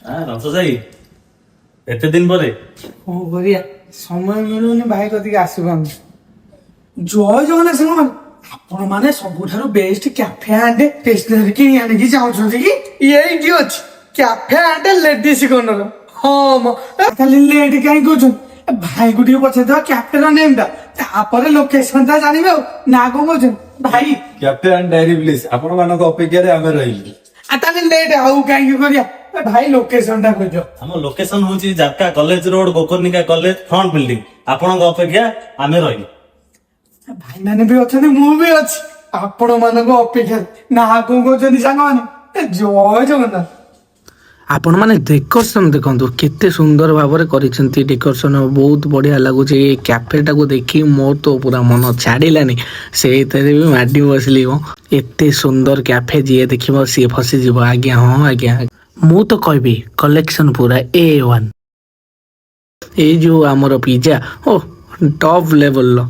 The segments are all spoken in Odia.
ରସଜାଇ ଏତେ ଦିନ ପରେ କଣ କରିବା ସମୟ ମିଳୁନି ଭାଇ କତିକି ଆସିପାରୁନି। ଜୟ ଜଗନ୍ନାଥ ସାଙ୍ଗମାନେ, ଆପଣ ମାନେ ସବୁଠାରୁ ବେଷ୍ଟ କ୍ୟାଫେ ଆଣ୍ଡ ଷ୍ଟେସନାରୀ କିଣି ଆଣିକି ଚାହୁଁଛନ୍ତି କି? ଏଇଠି ଅଛି କ୍ୟାଫେ ଆଣ୍ଡ ଲେଡିସ୍ କର୍ଣ୍ଣର। ହଁ ମ ଖାଲି ଲେଟ୍ କାହିଁ କହୁଛନ୍ତି? ଭାଇକୁ ଟିକେ ପଚାରିଦେବା କ୍ୟାଫେର ନେମ୍ ଟା, ତାପରେ ଲୋକେସନ ଟା ଜାଣିବେ। ଆଉ ନା କଣ କହୁଛନ୍ତି ଭାଇ? କ୍ୟାଫେ ଆଣ୍ଡ ଡାଏରୀ ପ୍ଲିଜ୍, ଆପଣମାନଙ୍କ ଅପେକ୍ଷାରେ ଆମେ ରହିଲୁ। ତାହେଲେ ଲେଟ୍ ଆଉ କାହିଁକି କରିବା? ଭାଇ ଲୋକେସନ ଟା କହିଦିଅ। ଆମ ଲୋକେସନ ହଉଛି ଜାରକା college road, Gokarnika college front building. ଆପଣଙ୍କ ଅପେକ୍ଷା ଆମେ ରହିଲୁ। ଭାଇମାନେ ବି ଅଛନ୍ତି, ମୁଁ ବି ଅଛି ଆପଣ ମାନଙ୍କ ଅପେକ୍ଷାରେ। ନା କଣ କହୁଛନ୍ତି ସାଙ୍ଗମାନେ? ଜୟ ଜଗନ୍ନାଥ। ଆପଣ ମାନେ ଡେକୋରେସନ ଦେଖନ୍ତୁ କେତେ ସୁନ୍ଦର ଭାବରେ କରିଛନ୍ତି। ଡେକୋରେସନ ବହୁତ ବଢିଆ ଲାଗୁଛି। ଏଇ କ୍ୟାଫେଟାକୁ ଦେଖି ମୋର ତ ପୁରା ମନ ଛାଡ଼ିଲାନି, ସେଇଥିରେ ବି ମାଡ଼ି ବସିଲି। ଏତେ ସୁନ୍ଦର କ୍ୟାଫେ ଯିଏ ଦେଖିବ ସିଏ ଫସିଯିବ। ଆଜ୍ଞା ହଁ ଆଜ୍ଞା, ମୁଁ ତ କହିବି କଲେକ୍ସନ ପୁରା A1। ଏଇ ଯୋଉ ଆମର ପିଜ୍ଜା ଓ ଟପ୍ ଲେଭେଲର,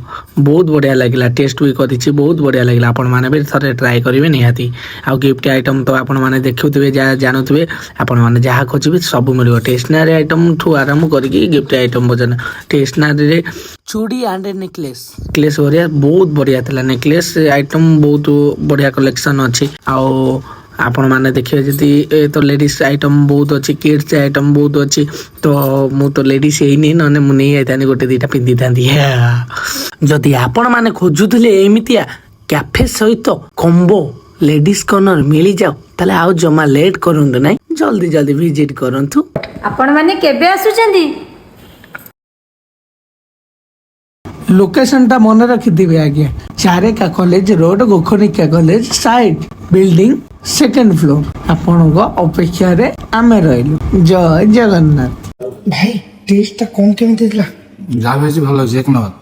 ବହୁତ ବଢ଼ିଆ ଲାଗିଲା। ଟେଷ୍ଟ ବି କରିଛି, ବହୁତ ବଢ଼ିଆ ଲାଗିଲା। ଆପଣମାନେ ବି ଥରେ ଟ୍ରାଏ କରିବେ ନିହାତି। ଆଉ ଗିଫ୍ଟ ଆଇଟମ୍ ତ ଆପଣମାନେ ଦେଖୁଥିବେ, ଯାହା ଜାଣୁଥିବେ, ଆପଣମାନେ ଯାହା ଖୋଜିବେ ସବୁ ମିଳିବ। ଷ୍ଟେସନାରୀ ଆଇଟମ୍ଠୁ ଆରମ୍ଭ କରିକି ଗିଫ୍ଟ ଆଇଟମ୍ ପର୍ଯ୍ୟନ୍ତ। ଷ୍ଟେସନାରୀରେ ଚୁଡ଼ି ଆଣ୍ଡ ନେକଲେସ୍ ବଢ଼ିଆ, ବହୁତ ବଢ଼ିଆ ଥିଲା। ନେକଲେସ୍ ଆଇଟମ୍ ବହୁତ ବଢ଼ିଆ କଲେକ୍ସନ୍ ଅଛି। ଆଉ ଆପଣମାନେ ଦେଖିବେ ଯଦି ଏ ତ ଲେଡ଼ିସ୍ ଆଇଟମ୍ ବହୁତ ଅଛି, କିଡ୍ସ ଆଇଟମ୍ ବହୁତ ଅଛି। ତ ମୁଁ ତ ଲେଡ଼ିସ୍ ହେଇନି, ନହେଲେ ମୁଁ ନେଇ ଯାଇଥାନ୍ତି ଗୋଟେ ଦୁଇଟା ପିନ୍ଧିଥାନ୍ତି। ଯଦି ଆପଣମାନେ ଖୋଜୁଥିଲେ ଏମିତିଆ କ୍ୟାଫେ ସହିତ କମ୍ବୋ ଲେଡ଼ିସ୍ କର୍ଣ୍ଣର ମିଳିଯାଉ, ତାହେଲେ ଆଉ ଜମା ଲେଟ୍ କରନ୍ତୁ ନାହିଁ, ଜଲ୍ଦି ଜଲ୍ଦି ଭିଜିଟ୍ କରନ୍ତୁ। ଆପଣମାନେ କେବେ ଆସୁଛନ୍ତି? ଲୋକେସନ ଟା ମନେ ରଖିଥିବେ ଆଜ୍ଞା, ଚାରେକା college road, Gokarnika college side building, second floor. ଆପଣଙ୍କ ଅପେକ୍ଷାରେ ଆମେ ରହିଲୁ। ଜୟ ଜଗନ୍ନାଥ। ଭାଇ ଟେଷ୍ଟ ଟା କଣ କେମିତି ଥିଲା? ଯାହା ବି ହେଇଛି ଭଲ ଅଛି, ଏକ ନମ୍ବର।